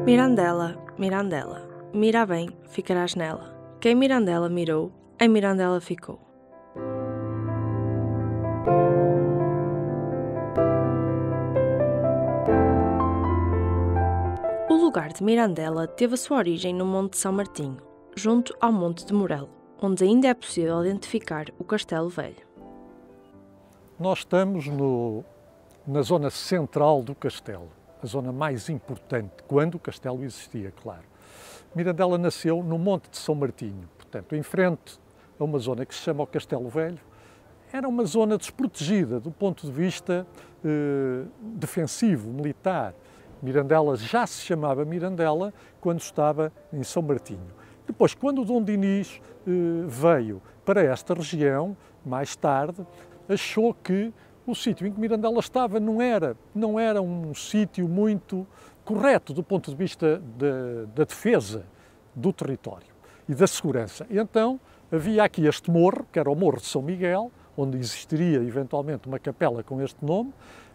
Mirandela, Mirandela, mira bem, ficarás nela. Quem Mirandela mirou, em Mirandela ficou. O lugar de Mirandela teve a sua origem no Monte de São Martinho, junto ao Monte de Morelo, onde ainda é possível identificar o Castelo Velho. Nós estamos na zona central do castelo, a zona mais importante, quando o castelo existia, claro. Mirandela nasceu no Monte de São Martinho, portanto, em frente a uma zona que se chama o Castelo Velho. Era uma zona desprotegida do ponto de vista defensivo, militar. Mirandela já se chamava Mirandela quando estava em São Martinho. Depois, quando o Dom Dinis veio para esta região, mais tarde, achou que o sítio em que Mirandela estava não era um sítio muito correto do ponto de vista da defesa do território e da segurança. E então havia aqui este morro, que era o Morro de São Miguel, onde existiria eventualmente uma capela com este nome,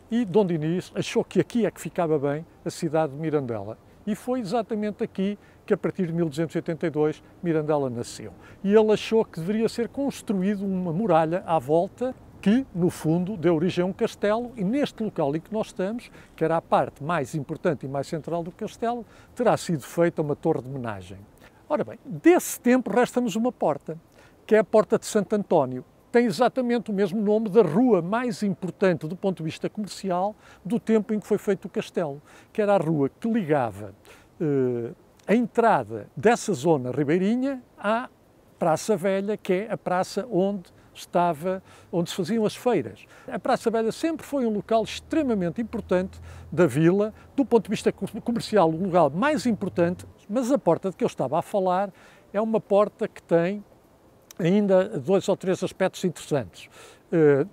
e Dom Dinis achou que aqui é que ficava bem a cidade de Mirandela. E foi exatamente aqui que, a partir de 1282, Mirandela nasceu. E ele achou que deveria ser construído uma muralha à volta, que, no fundo, deu origem a um castelo, e neste local em que nós estamos, que era a parte mais importante e mais central do castelo, terá sido feita uma torre de homenagem. Ora bem, desse tempo resta-nos uma porta, que é a Porta de Santo António. Tem exatamente o mesmo nome da rua mais importante do ponto de vista comercial do tempo em que foi feito o castelo, que era a rua que ligava a entrada dessa zona ribeirinha à Praça Velha, que é a praça onde se faziam as feiras. A Praça Velha sempre foi um local extremamente importante da vila, do ponto de vista comercial, o lugar mais importante, mas a porta de que eu estava a falar é uma porta que tem ainda 2 ou 3 aspectos interessantes.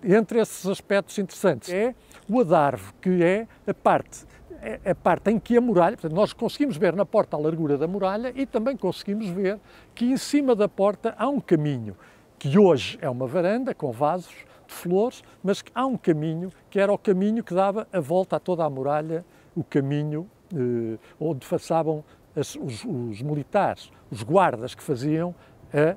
Entre esses aspectos interessantes é o adarve, que é a parte em que a muralha, portanto, nós conseguimos ver na porta a largura da muralha e também conseguimos ver que em cima da porta há um caminho, que hoje é uma varanda com vasos de flores, mas que há um caminho que era o caminho que dava a volta a toda a muralha, o caminho onde passavam os militares, os guardas que faziam a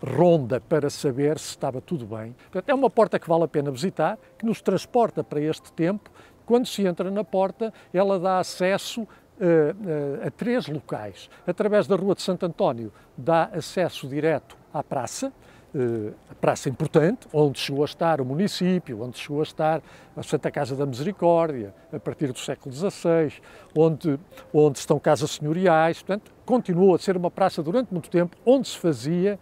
ronda para saber se estava tudo bem. Portanto, é uma porta que vale a pena visitar, que nos transporta para este tempo. Quando se entra na porta, ela dá acesso a 3 locais. Através da Rua de Santo António, dá acesso direto à praça, a praça importante, onde chegou a estar o município, onde chegou a estar a Santa Casa da Misericórdia, a partir do século XVI, onde estão casas senhoriais. Portanto, continuou a ser uma praça durante muito tempo, onde se fazia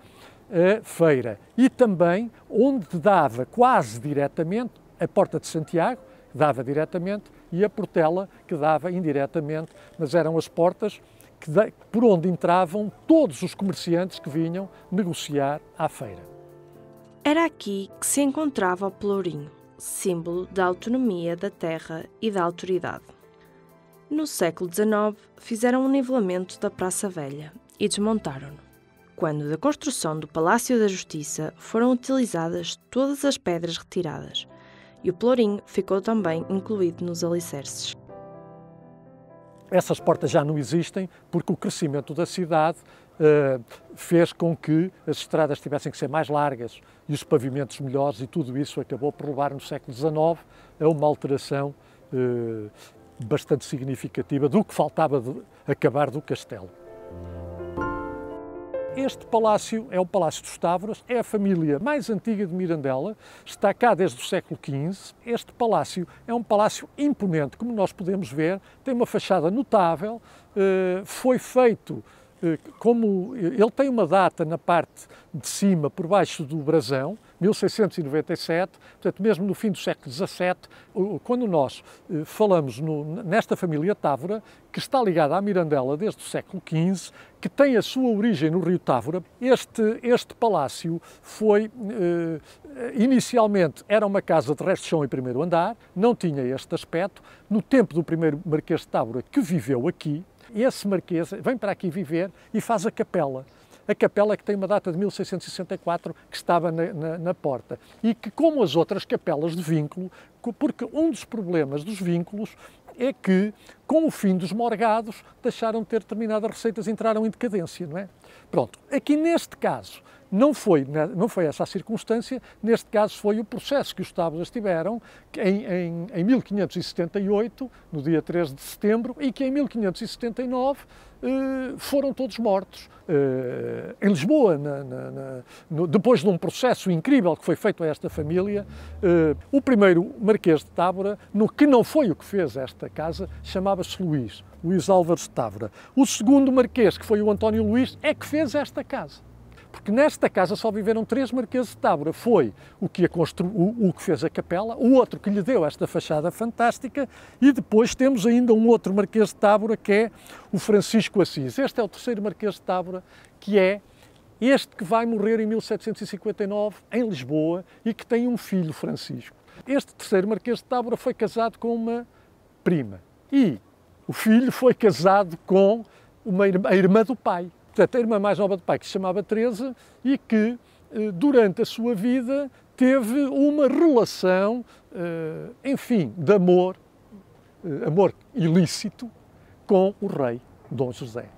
a feira. E também onde dava quase diretamente a Porta de Santiago, que dava diretamente, e a Portela, que dava indiretamente, mas eram as portas por onde entravam todos os comerciantes que vinham negociar à feira. Era aqui que se encontrava o Pelourinho, símbolo da autonomia da terra e da autoridade. No século XIX, fizeram um nivelamento da Praça Velha e desmontaram-no. Quando da construção do Palácio da Justiça foram utilizadas todas as pedras retiradas, e o Pelourinho ficou também incluído nos alicerces. Essas portas já não existem porque o crescimento da cidade fez com que as estradas tivessem que ser mais largas e os pavimentos melhores, e tudo isso acabou por levar no século XIX a uma alteração bastante significativa do que faltava de acabar do castelo. Este palácio é o Palácio dos Távoras, é a família mais antiga de Mirandela, está cá desde o século XV. Este palácio é um palácio imponente, como nós podemos ver, tem uma fachada notável, foi feito como ele tem uma data na parte de cima, por baixo do brasão, 1697, portanto, mesmo no fim do século XVII, quando nós falamos nesta família Távora, que está ligada à Mirandela desde o século XV, que tem a sua origem no rio Távora, este palácio foi, inicialmente, era uma casa de resto de chão em primeiro andar, não tinha este aspecto. No tempo do primeiro Marquês de Távora, que viveu aqui, esse marquês vem para aqui viver e faz a capela. A capela que tem uma data de 1664, que estava na porta. E que, como as outras capelas de vínculo, porque um dos problemas dos vínculos é que, com o fim dos morgados, deixaram de ter determinadas receitas e entraram em decadência, não é? Pronto, aqui neste caso, não foi essa a circunstância, neste caso foi o processo que os tábuas tiveram em 1578, no dia 13 de setembro, e que em 1579 foram todos mortos. Em Lisboa, depois de um processo incrível que foi feito a esta família, o primeiro Marquês de Távora, que não foi o que fez esta casa, chamava-se Luís Álvares de Távora. O segundo Marquês, que foi o António Luís, é que fez esta casa. Porque nesta casa só viveram 3 marqueses de Távora. Foi o que o que fez a capela, o outro que lhe deu esta fachada fantástica, e depois temos ainda um outro marquês de Távora, que é o Francisco Assis. Este é o terceiro marquês de Távora, que é este que vai morrer em 1759 em Lisboa e que tem um filho, Francisco. Este terceiro marquês de Távora foi casado com uma prima e o filho foi casado com a irmã do pai. Portanto, a irmã mais nova do pai, que se chamava Teresa e que, durante a sua vida, teve uma relação, enfim, de amor ilícito, com o rei Dom José.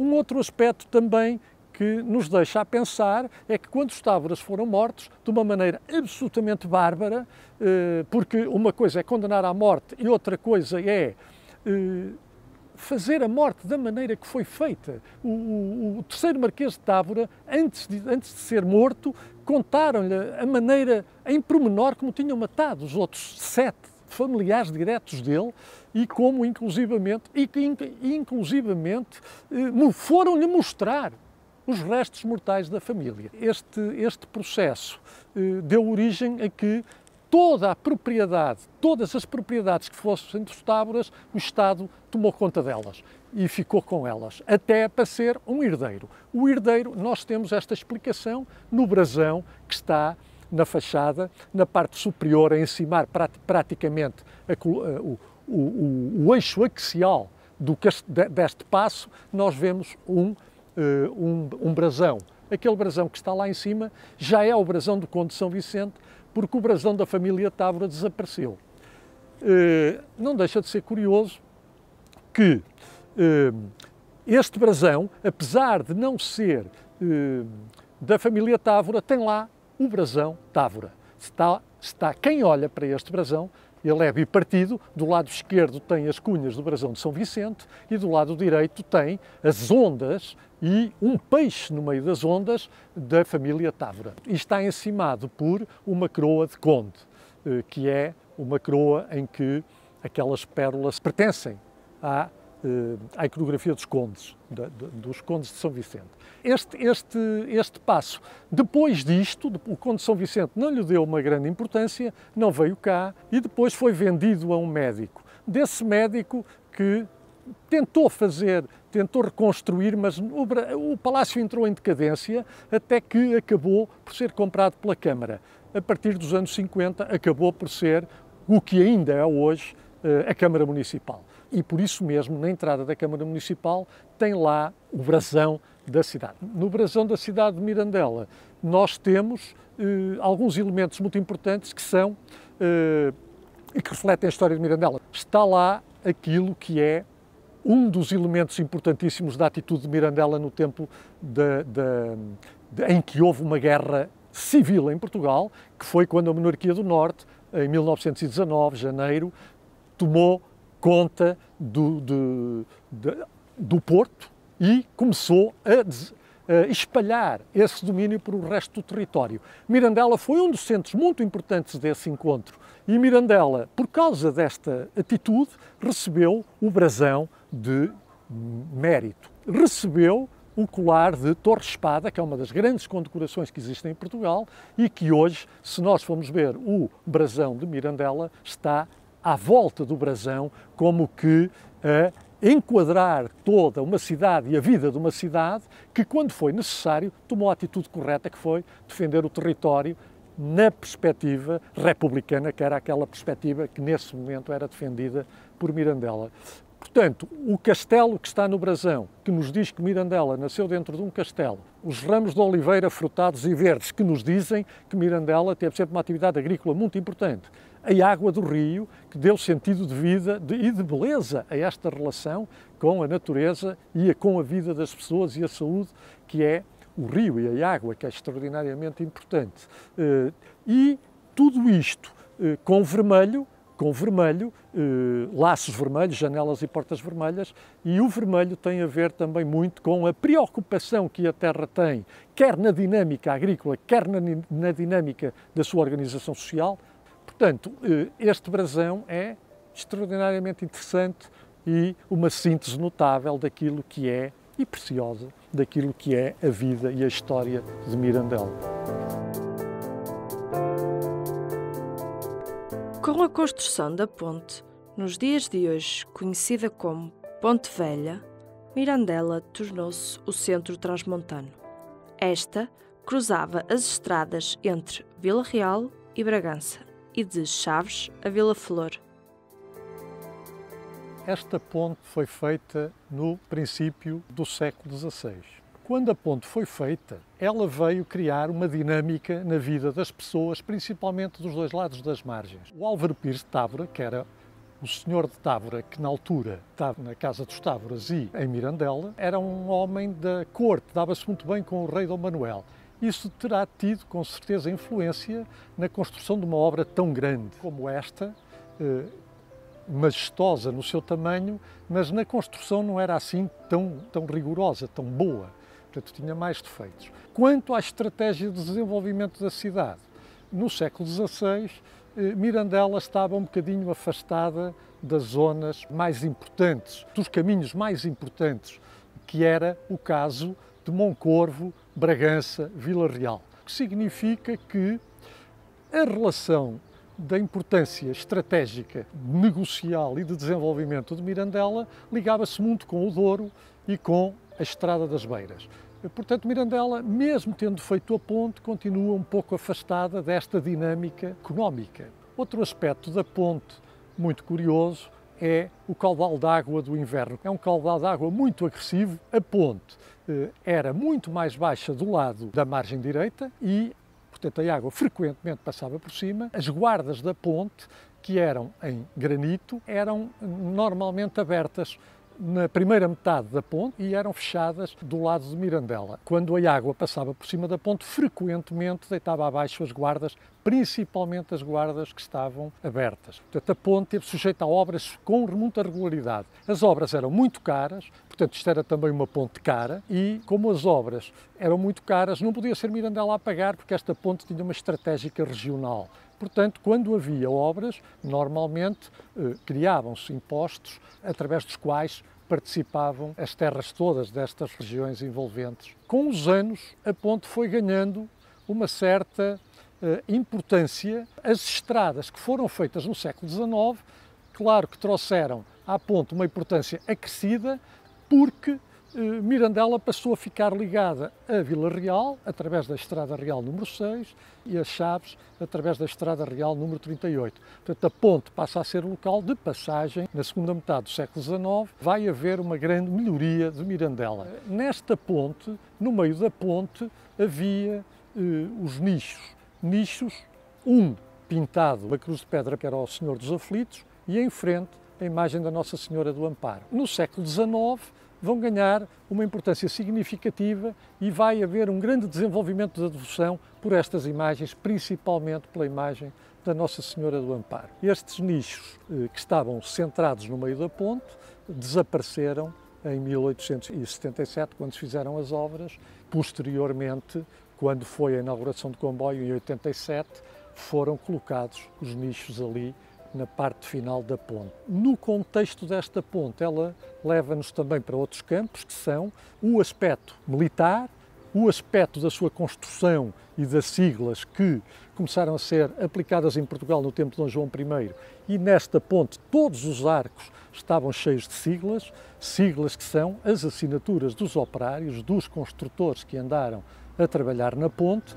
Um outro aspecto também que nos deixa a pensar é que quando os Távoras foram mortos, de uma maneira absolutamente bárbara, porque uma coisa é condenar à morte e outra coisa é fazer a morte da maneira que foi feita. O terceiro Marquês de Távora, antes de ser morto, contaram-lhe a maneira em pormenor como tinham matado os outros 7 familiares diretos dele e como, inclusivamente, foram-lhe mostrar os restos mortais da família. Este processo deu origem a que todas as propriedades que fossem dos Távoras, o Estado tomou conta delas e ficou com elas, até para ser um herdeiro. O herdeiro, nós temos esta explicação no brasão que está na fachada, na parte superior, a encimar praticamente o eixo axial deste paço, nós vemos um brasão. Aquele brasão que está lá em cima já é o brasão do Conde de São Vicente, porque o brasão da família Távora desapareceu. Não deixa de ser curioso que este brasão, apesar de não ser da família Távora, tem lá o brasão Távora. Quem olha para este brasão, ele é bipartido, do lado esquerdo tem as cunhas do brasão de São Vicente e do lado direito tem as ondas e um peixe no meio das ondas da família Távora. E está encimado por uma coroa de conde, que é uma coroa em que aquelas pérolas pertencem à iconografia dos condes, dos condes de São Vicente. Este passo, depois disto, o conde de São Vicente não lhe deu uma grande importância, não veio cá e depois foi vendido a um médico. Desse médico que tentou reconstruir, mas o palácio entrou em decadência até que acabou por ser comprado pela Câmara. A partir dos anos 50 acabou por ser o que ainda é hoje a Câmara Municipal. E por isso mesmo, na entrada da Câmara Municipal, tem lá o brasão da cidade. No brasão da cidade de Mirandela, nós temos alguns elementos muito importantes que são e que refletem a história de Mirandela. Está lá aquilo que é um dos elementos importantíssimos da atitude de Mirandela no tempo em que houve uma guerra civil em Portugal, que foi quando a monarquia do Norte, em 1919, janeiro, tomou conta do Porto e começou a espalhar esse domínio por o resto do território. Mirandela foi um dos centros muito importantes desse encontro e Mirandela, por causa desta atitude, recebeu o brasão de mérito. Recebeu o colar de Torre-Espada, que é uma das grandes condecorações que existem em Portugal e que hoje, se nós formos ver o brasão de Mirandela, está à volta do brasão, como que a enquadrar toda uma cidade e a vida de uma cidade que, quando foi necessário, tomou a atitude correta, que foi defender o território na perspectiva republicana, que era aquela perspectiva que nesse momento era defendida por Mirandela. Portanto, o castelo que está no brasão, que nos diz que Mirandela nasceu dentro de um castelo, os ramos de oliveira frutados e verdes que nos dizem que Mirandela teve sempre uma atividade agrícola muito importante, a água do rio, que deu sentido de vida e de beleza a esta relação com a natureza e com a vida das pessoas e a saúde, que é o rio e a água, que é extraordinariamente importante. E tudo isto com vermelho, laços vermelhos, janelas e portas vermelhas, e o vermelho tem a ver também muito com a preocupação que a terra tem, quer na dinâmica agrícola, quer na dinâmica da sua organização social. Portanto, este brasão é extraordinariamente interessante e uma síntese notável daquilo que é, e preciosa, daquilo que é a vida e a história de Mirandela. Com a construção da ponte, nos dias de hoje conhecida como Ponte Velha, Mirandela tornou-se o centro transmontano. Esta cruzava as estradas entre Vila Real e Bragança e de Chaves a Vila Flor. Esta ponte foi feita no princípio do século XVI. Quando a ponte foi feita, ela veio criar uma dinâmica na vida das pessoas, principalmente dos dois lados das margens. O Álvaro Pires de Távora, que era o senhor de Távora, que na altura estava na Casa dos Távoras e em Mirandela, era um homem da corte, dava-se muito bem com o rei Dom Manuel. Isso terá tido, com certeza, influência na construção de uma obra tão grande como esta, majestosa no seu tamanho, mas na construção não era assim tão rigorosa, tão boa. Portanto, tinha mais defeitos. Quanto à estratégia de desenvolvimento da cidade, no século XVI, Mirandela estava um bocadinho afastada das zonas mais importantes, dos caminhos mais importantes, que era o caso de Moncorvo, Bragança, Vila Real. O que significa que a relação da importância estratégica, negocial e de desenvolvimento de Mirandela ligava-se muito com o Douro e com a Estrada das Beiras. Portanto, Mirandela, mesmo tendo feito a ponte, continua um pouco afastada desta dinâmica económica. Outro aspecto da ponte muito curioso é o caudal de água do inverno. É um caudal de água muito agressivo. A ponte era muito mais baixa do lado da margem direita e, portanto, a água frequentemente passava por cima. As guardas da ponte, que eram em granito, eram normalmente abertas na primeira metade da ponte e eram fechadas do lado de Mirandela. Quando a água passava por cima da ponte, frequentemente deitava abaixo as guardas, principalmente as guardas que estavam abertas. Portanto, a ponte esteve sujeita a obras com muita regularidade. As obras eram muito caras, portanto, isto era também uma ponte cara, e como as obras eram muito caras, não podia ser Mirandela a pagar, porque esta ponte tinha uma estratégica regional. Portanto, quando havia obras, normalmente criavam-se impostos através dos quais participavam as terras todas destas regiões envolventes. Com os anos, a ponte foi ganhando uma certa importância. As estradas que foram feitas no século XIX, claro que trouxeram à ponte uma importância acrescida, porque Mirandela passou a ficar ligada a Vila Real, através da Estrada Real número 6, e a Chaves, através da Estrada Real número 38. Portanto, a ponte passa a ser local de passagem. Na segunda metade do século XIX, vai haver uma grande melhoria de Mirandela. Nesta ponte, no meio da ponte, havia os nichos. Nichos, um pintado a cruz de pedra, que era o Senhor dos Aflitos, e em frente a imagem da Nossa Senhora do Amparo. No século XIX, vão ganhar uma importância significativa e vai haver um grande desenvolvimento da devoção por estas imagens, principalmente pela imagem da Nossa Senhora do Amparo. Estes nichos que estavam centrados no meio da ponte desapareceram em 1877, quando se fizeram as obras. Posteriormente, quando foi a inauguração do comboio, em 87, foram colocados os nichos ali na parte final da ponte. No contexto desta ponte, ela leva-nos também para outros campos, que são o aspecto militar, o aspecto da sua construção e das siglas que começaram a ser aplicadas em Portugal no tempo de Dom João I, e nesta ponte todos os arcos estavam cheios de siglas, siglas que são as assinaturas dos operários, dos construtores que andaram a trabalhar na ponte.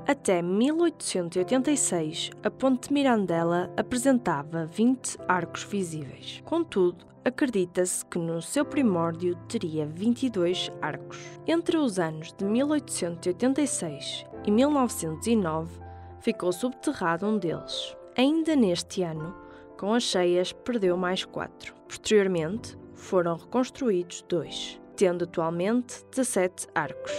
Até 1886, a ponte de Mirandela apresentava 20 arcos visíveis. Contudo, acredita-se que no seu primórdio teria 22 arcos. Entre os anos de 1886 e 1909, ficou subterrado um deles. Ainda neste ano, com as cheias, perdeu mais 4. Posteriormente, foram reconstruídos 2, tendo atualmente 17 arcos.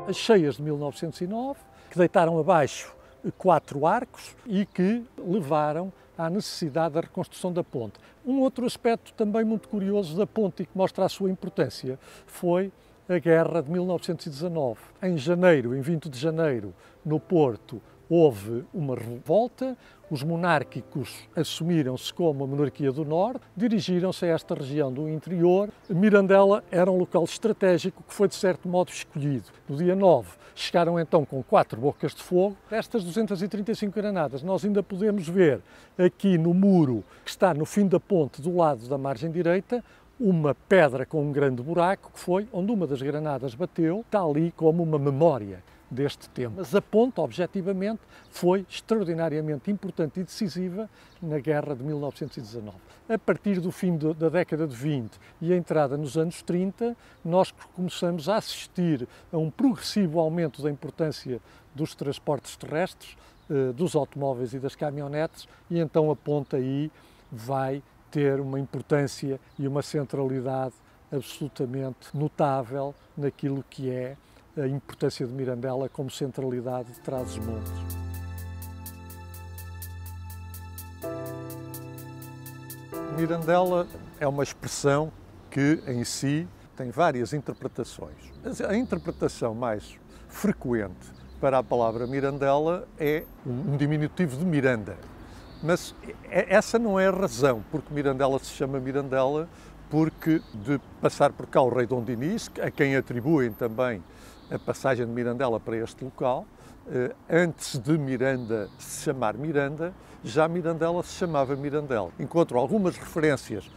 As cheias de 1909, que deitaram abaixo 4 arcos e que levaram à necessidade da reconstrução da ponte. Um outro aspecto também muito curioso da ponte e que mostra a sua importância foi a Guerra de 1919. Em janeiro, em 20 de janeiro, no Porto, houve uma revolta, os monárquicos assumiram-se como a monarquia do Norte, dirigiram-se a esta região do interior. Mirandela era um local estratégico que foi, de certo modo, escolhido. No dia 9, chegaram então com 4 bocas de fogo. Destas 235 granadas, nós ainda podemos ver aqui no muro, que está no fim da ponte, do lado da margem direita, uma pedra com um grande buraco, que foi onde uma das granadas bateu, está ali como uma memória deste tempo. Mas a ponte, objetivamente, foi extraordinariamente importante e decisiva na Guerra de 1919. A partir do fim da década de 20 e a entrada nos anos 30, nós começamos a assistir a um progressivo aumento da importância dos transportes terrestres, dos automóveis e das caminhonetes, e então a ponte aí vai ter uma importância e uma centralidade absolutamente notável naquilo que é a importância de Mirandela como centralidade de Trás-os-Montes. Mirandela é uma expressão que, em si, tem várias interpretações. A interpretação mais frequente para a palavra Mirandela é um diminutivo de Miranda. Mas essa não é a razão porque Mirandela se chama Mirandela, porque de passar por cá o rei Dom Dinis, a quem atribuem também a passagem de Mirandela para este local, antes de Miranda se chamar Miranda, já Mirandela se chamava Mirandela. Encontro algumas referências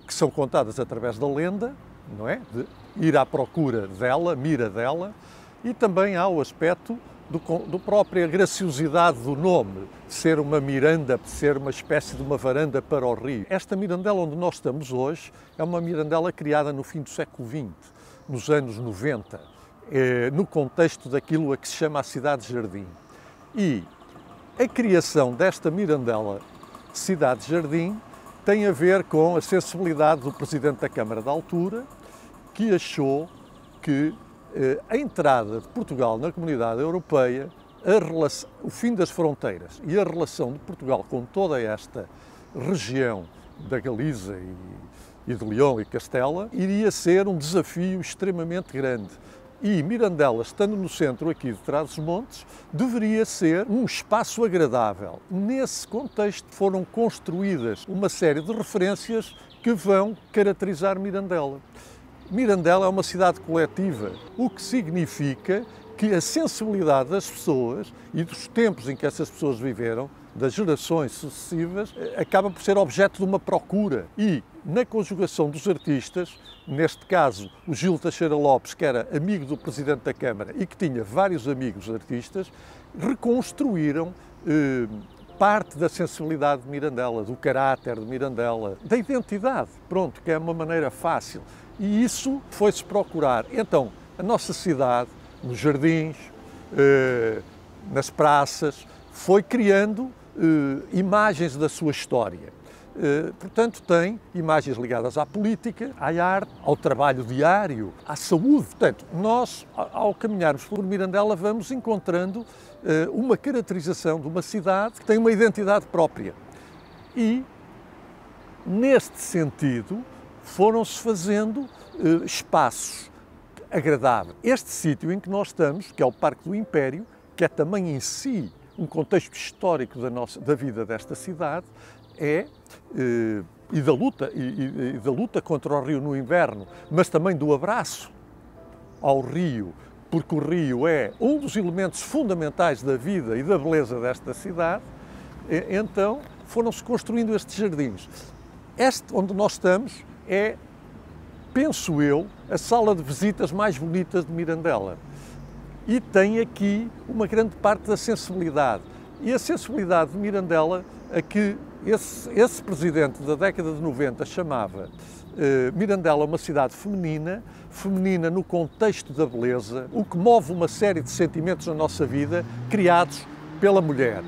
que são contadas através da lenda, não é? De ir à procura dela, mira dela, e também há o aspecto do própria graciosidade do nome, de ser uma miranda, de ser uma espécie de uma varanda para o rio. Esta Mirandela onde nós estamos hoje é uma Mirandela criada no fim do século XX, nos anos 90, no contexto daquilo a que se chama a Cidade-Jardim. E a criação desta Mirandela Cidade-Jardim tem a ver com a sensibilidade do Presidente da Câmara da altura, que achou que a entrada de Portugal na Comunidade Europeia, o fim das fronteiras e a relação de Portugal com toda esta região da Galiza e de Leão e Castela iria ser um desafio extremamente grande. E Mirandela, estando no centro aqui de Trás-os-Montes, deveria ser um espaço agradável. Nesse contexto foram construídas uma série de referências que vão caracterizar Mirandela. Mirandela é uma cidade coletiva, o que significa que a sensibilidade das pessoas e dos tempos em que essas pessoas viveram, das gerações sucessivas, acaba por ser objeto de uma procura. E, na conjugação dos artistas, neste caso o Gil Teixeira Lopes, que era amigo do Presidente da Câmara e que tinha vários amigos artistas, reconstruíram parte da sensibilidade de Mirandela, do caráter de Mirandela, da identidade, pronto, que é uma maneira fácil. E isso foi-se procurar. Então, a nossa cidade, nos jardins, nas praças, foi criando imagens da sua história. Portanto, tem imagens ligadas à política, à arte, ao trabalho diário, à saúde. Portanto, nós, ao caminharmos por Mirandela, vamos encontrando uma caracterização de uma cidade que tem uma identidade própria. E, neste sentido, foram-se fazendo espaços agradáveis. Este sítio em que nós estamos, que é o Parque do Império, que é também em si um contexto histórico da vida desta cidade, e da luta contra o rio no inverno, mas também do abraço ao rio, porque o rio é um dos elementos fundamentais da vida e da beleza desta cidade. Então foram-se construindo estes jardins. Este onde nós estamos é, penso eu, a sala de visitas mais bonita de Mirandela. E tem aqui uma grande parte da sensibilidade. E a sensibilidade de Mirandela, a que esse presidente da década de 90 chamava Mirandela uma cidade feminina, feminina no contexto da beleza, o que move uma série de sentimentos na nossa vida criados pela mulher.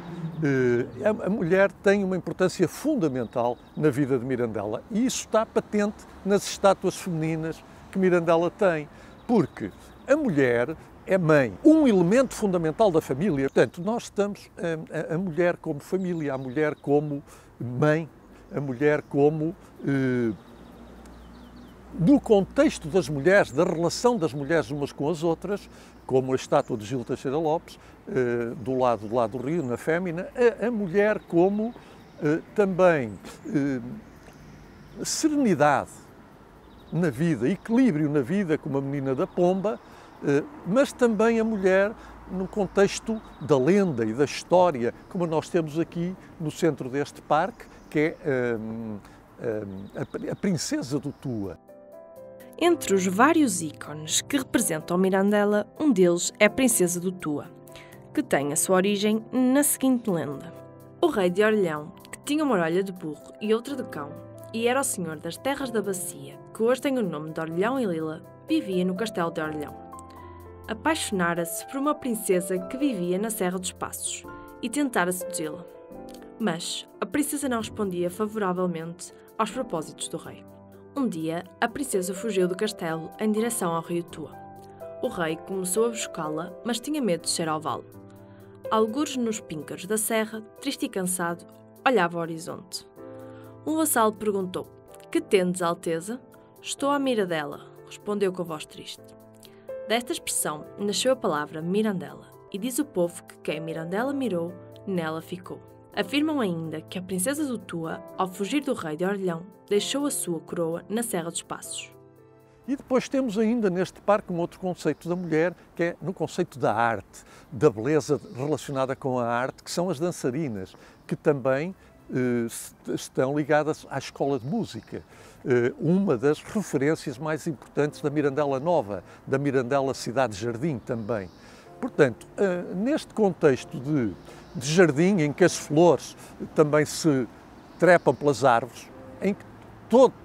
A mulher tem uma importância fundamental na vida de Mirandela e isso está patente nas estátuas femininas que Mirandela tem, porque a mulher é mãe, um elemento fundamental da família. Portanto, nós estamos a mulher como família, a mulher como mãe, a mulher como no contexto das mulheres, da relação das mulheres umas com as outras, como a estátua de Gil Teixeira Lopes, do lado do rio, na Fémina, a mulher como também serenidade na vida, equilíbrio na vida, como a menina da pomba, mas também a mulher no contexto da lenda e da história, como nós temos aqui no centro deste parque, que é a Princesa do Tua. Entre os vários ícones que representam Mirandela, um deles é a Princesa do Tua, que tem a sua origem na seguinte lenda. O rei de Orleão, que tinha uma orelha de burro e outra de cão, e era o senhor das terras da bacia, que hoje tem o nome de Orleão e Lila, vivia no castelo de Orleão. Apaixonara-se por uma princesa que vivia na Serra dos Passos e tentara seduzi-la. Mas a princesa não respondia favoravelmente aos propósitos do rei. Um dia, a princesa fugiu do castelo em direção ao rio Tua. O rei começou a buscá-la, mas tinha medo de descer ao vale. Algures nos píncaros da serra, triste e cansado, olhava ao horizonte. Um vassalo perguntou: "Que tendes, Alteza?" "Estou à mira dela", respondeu com a voz triste. Desta expressão nasceu a palavra Mirandela, e diz o povo que quem Mirandela mirou, nela ficou. Afirmam ainda que a princesa do Tua, ao fugir do rei de Orleão, deixou a sua coroa na Serra dos Passos. E depois temos ainda neste parque um outro conceito da mulher, que é no conceito da arte, da beleza relacionada com a arte, que são as dançarinas, que também estão ligadas à escola de música. Uma das referências mais importantes da Mirandela Nova, da Mirandela Cidade-Jardim também. Portanto, neste contexto de jardim, em que as flores também se trepam pelas árvores, em que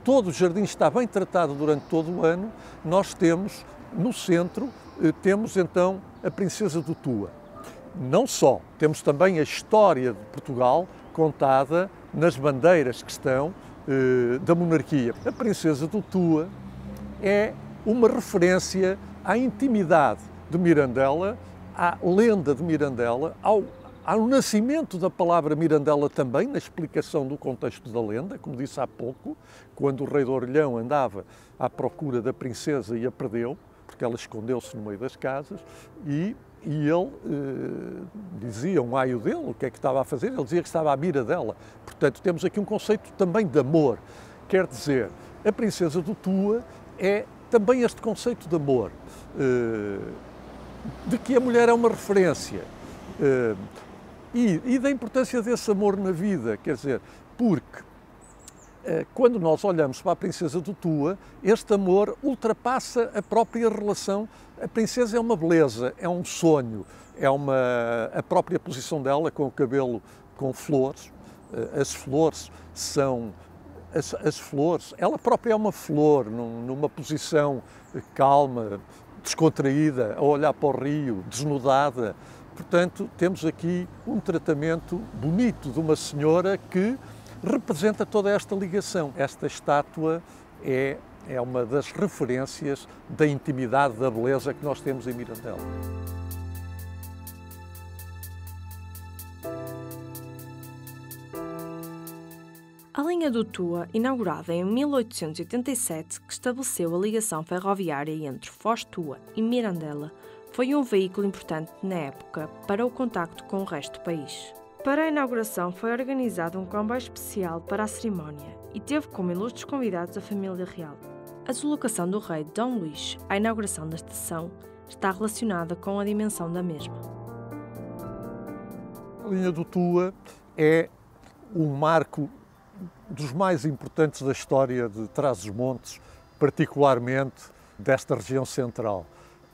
todo o jardim está bem tratado durante todo o ano, nós temos no centro, temos então a Princesa do Tua. Não só, temos também a história de Portugal contada nas bandeiras que estão da monarquia. A Princesa do Tua é uma referência à intimidade de Mirandela, à lenda de Mirandela, ao nascimento da palavra Mirandela também, na explicação do contexto da lenda, como disse há pouco, quando o rei de Orleão andava à procura da princesa e a perdeu, porque ela escondeu-se no meio das casas, e ele dizia um aio dele, o que é que estava a fazer, ele dizia que estava à mira dela. Portanto, temos aqui um conceito também de amor. Quer dizer, a Princesa do Tua é também este conceito de amor, de que a mulher é uma referência. E da importância desse amor na vida, quer dizer, porque quando nós olhamos para a Princesa do Tua, este amor ultrapassa a própria relação. A princesa é uma beleza, é um sonho, é a própria posição dela com o cabelo com flores. As flores são as flores. Ela própria é uma flor numa posição calma, descontraída, a olhar para o rio, desnudada. Portanto, temos aqui um tratamento bonito de uma senhora que representa toda esta ligação. Esta estátua é uma das referências da intimidade, da beleza que nós temos em Mirandela. A linha do Tua, inaugurada em 1887, que estabeleceu a ligação ferroviária entre Foz Tua e Mirandela, foi um veículo importante na época para o contacto com o resto do país. Para a inauguração foi organizado um comboio especial para a cerimónia e teve como ilustres convidados a família real. A deslocação do rei Dom Luís à inauguração da estação está relacionada com a dimensão da mesma. A linha do Tua é um marco dos mais importantes da história de Trás-os-Montes, particularmente desta região central.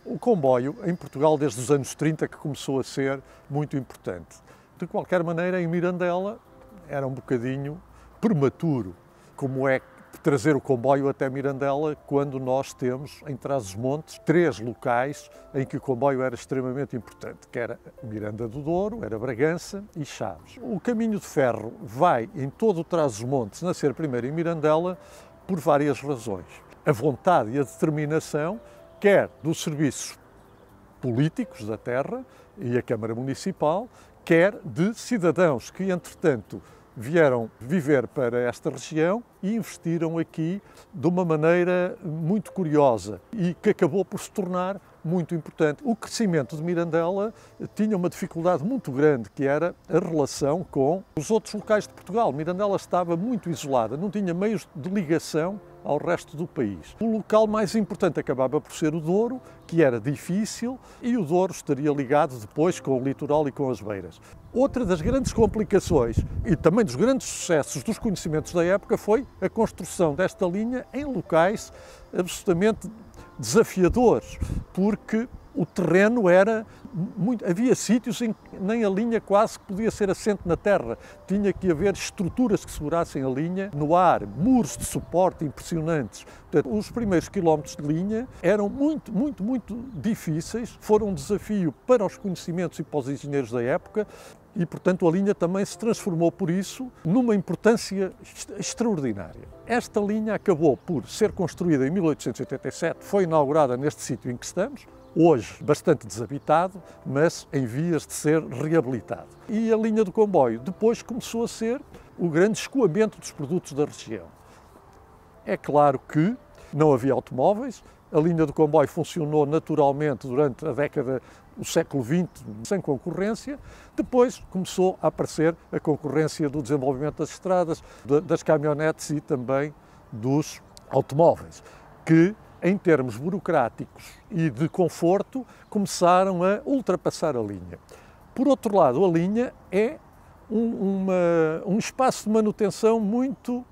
O comboio, em Portugal, desde os anos 30, que começou a ser muito importante. De qualquer maneira, em Mirandela, era um bocadinho prematuro, como é trazer o comboio até Mirandela, quando nós temos em Trás-os-Montes 3 locais em que o comboio era extremamente importante, que era Miranda do Douro, era Bragança e Chaves. O caminho de ferro vai em todo o Trás-os-Montes nascer primeiro em Mirandela por várias razões. A vontade e a determinação, quer dos serviços políticos da terra e a Câmara Municipal, quer de cidadãos que, entretanto, vieram viver para esta região e investiram aqui de uma maneira muito curiosa e que acabou por se tornar muito importante. O crescimento de Mirandela tinha uma dificuldade muito grande, que era a relação com os outros locais de Portugal. Mirandela estava muito isolada, não tinha meios de ligação ao resto do país. O local mais importante acabava por ser o Douro, que era difícil, e o Douro estaria ligado depois com o litoral e com as beiras. Outra das grandes complicações e também dos grandes sucessos dos conhecimentos da época foi a construção desta linha em locais absolutamente desafiadores, porque o terreno era muito... Havia sítios em que nem a linha quase podia ser assente na terra. Tinha que haver estruturas que segurassem a linha no ar, muros de suporte impressionantes. Portanto, os primeiros quilómetros de linha eram muito difíceis, foram um desafio para os conhecimentos e para os engenheiros da época, e, portanto, a linha também se transformou, por isso, numa importância extraordinária. Esta linha acabou por ser construída em 1887, foi inaugurada neste sítio em que estamos, hoje bastante desabitado, mas em vias de ser reabilitado. E a linha do comboio depois começou a ser o grande escoamento dos produtos da região. É claro que não havia automóveis, a linha do comboio funcionou naturalmente durante a década do século XX, sem concorrência. Depois começou a aparecer a concorrência do desenvolvimento das estradas, das caminhonetes e também dos automóveis, que, em termos burocráticos e de conforto, começaram a ultrapassar a linha. Por outro lado, a linha é um espaço de manutenção muito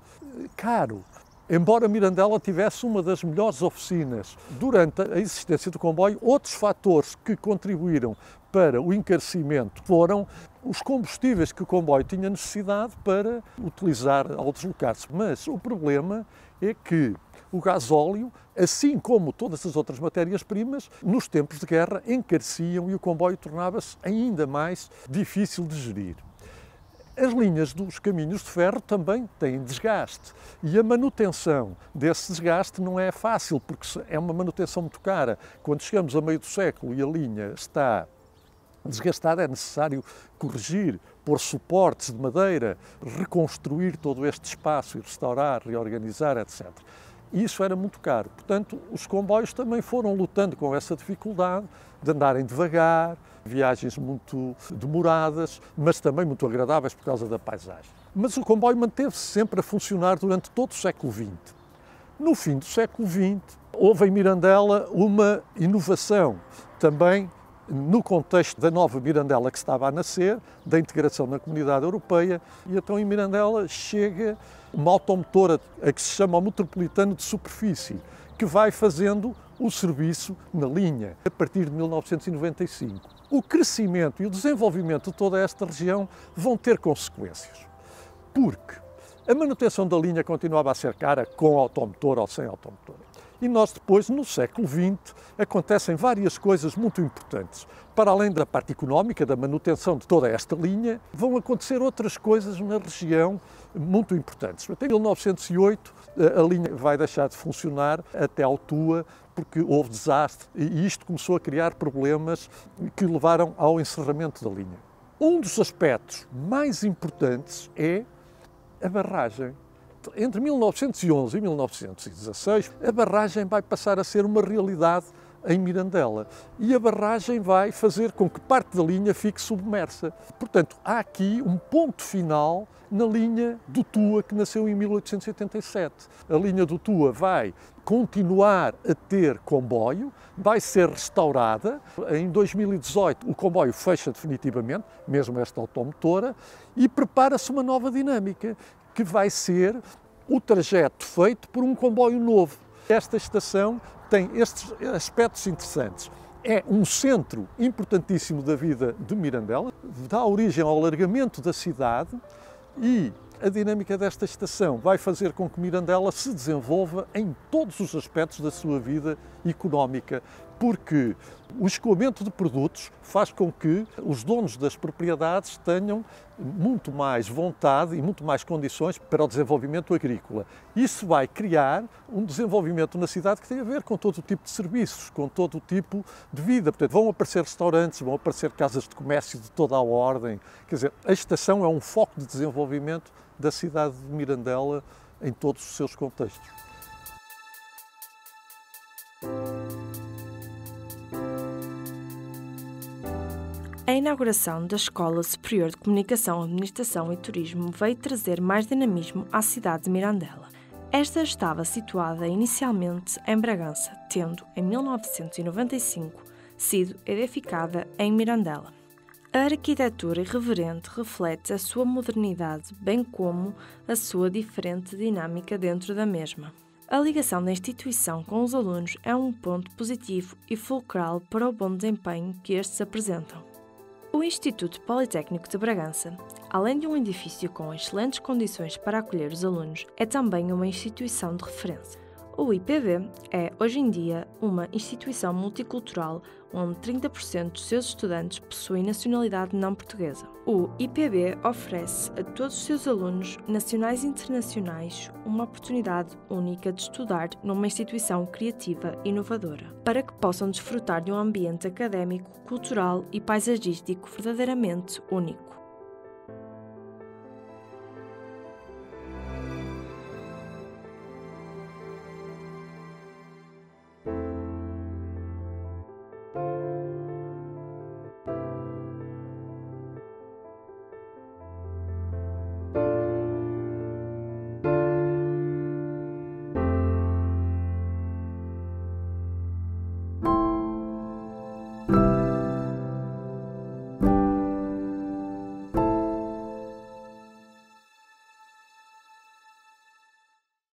caro. Embora Mirandela tivesse uma das melhores oficinas durante a existência do comboio, outros fatores que contribuíram para o encarecimento foram os combustíveis que o comboio tinha necessidade para utilizar ao deslocar-se. Mas o problema é que o gasóleo, assim como todas as outras matérias-primas, nos tempos de guerra encareciam e o comboio tornava-se ainda mais difícil de gerir. As linhas dos caminhos de ferro também têm desgaste e a manutenção desse desgaste não é fácil, porque é uma manutenção muito cara. Quando chegamos a meio do século e a linha está desgastada, é necessário corrigir, pôr suportes de madeira, reconstruir todo este espaço e restaurar, reorganizar, etc. E isso era muito caro. Portanto, os comboios também foram lutando com essa dificuldade de andarem devagar, viagens muito demoradas, mas também muito agradáveis por causa da paisagem. Mas o comboio manteve-se sempre a funcionar durante todo o século XX. No fim do século XX, houve em Mirandela uma inovação, também no contexto da nova Mirandela que estava a nascer, da integração na comunidade europeia, e então em Mirandela chega uma automotora a que se chama o Metropolitano de Superfície, que vai fazendo o serviço na linha a partir de 1995. O crescimento e o desenvolvimento de toda esta região vão ter consequências, porque a manutenção da linha continuava a ser cara com automotor ou sem automotor. E nós depois, no século XX, acontecem várias coisas muito importantes. Para além da parte económica, da manutenção de toda esta linha, vão acontecer outras coisas na região muito importantes. Até 1908, a linha vai deixar de funcionar até Altua, porque houve desastre e isto começou a criar problemas que levaram ao encerramento da linha. Um dos aspectos mais importantes é a barragem. Entre 1911 e 1916, a barragem vai passar a ser uma realidade em Mirandela e a barragem vai fazer com que parte da linha fique submersa. Portanto, há aqui um ponto final na linha do Tua, que nasceu em 1887. A linha do Tua vai continuar a ter comboio, vai ser restaurada. Em 2018 o comboio fecha definitivamente, mesmo esta automotora, e prepara-se uma nova dinâmica, que vai ser o trajeto feito por um comboio novo. Esta estação tem estes aspectos interessantes. É um centro importantíssimo da vida de Mirandela, dá origem ao alargamento da cidade e A dinâmica desta estação vai fazer com que Mirandela se desenvolva em todos os aspectos da sua vida económica, porque o escoamento de produtos faz com que os donos das propriedades tenham muito mais vontade e muito mais condições para o desenvolvimento agrícola. Isso vai criar um desenvolvimento na cidade que tem a ver com todo o tipo de serviços, com todo o tipo de vida. Portanto, vão aparecer restaurantes, vão aparecer casas de comércio de toda a ordem. Quer dizer, a estação é um foco de desenvolvimento da cidade de Mirandela em todos os seus contextos. A inauguração da Escola Superior de Comunicação, Administração e Turismo veio trazer mais dinamismo à cidade de Mirandela. Esta estava situada inicialmente em Bragança, tendo, em 1995, sido edificada em Mirandela. A arquitetura irreverente reflete a sua modernidade, bem como a sua diferente dinâmica dentro da mesma. A ligação da instituição com os alunos é um ponto positivo e fulcral para o bom desempenho que estes apresentam. O Instituto Politécnico de Bragança, além de um edifício com excelentes condições para acolher os alunos, é também uma instituição de referência. O IPB é, hoje em dia, uma instituição multicultural onde 30% dos seus estudantes possuem nacionalidade não portuguesa. O IPB oferece a todos os seus alunos, nacionais e internacionais, uma oportunidade única de estudar numa instituição criativa e inovadora, para que possam desfrutar de um ambiente académico, cultural e paisagístico verdadeiramente único.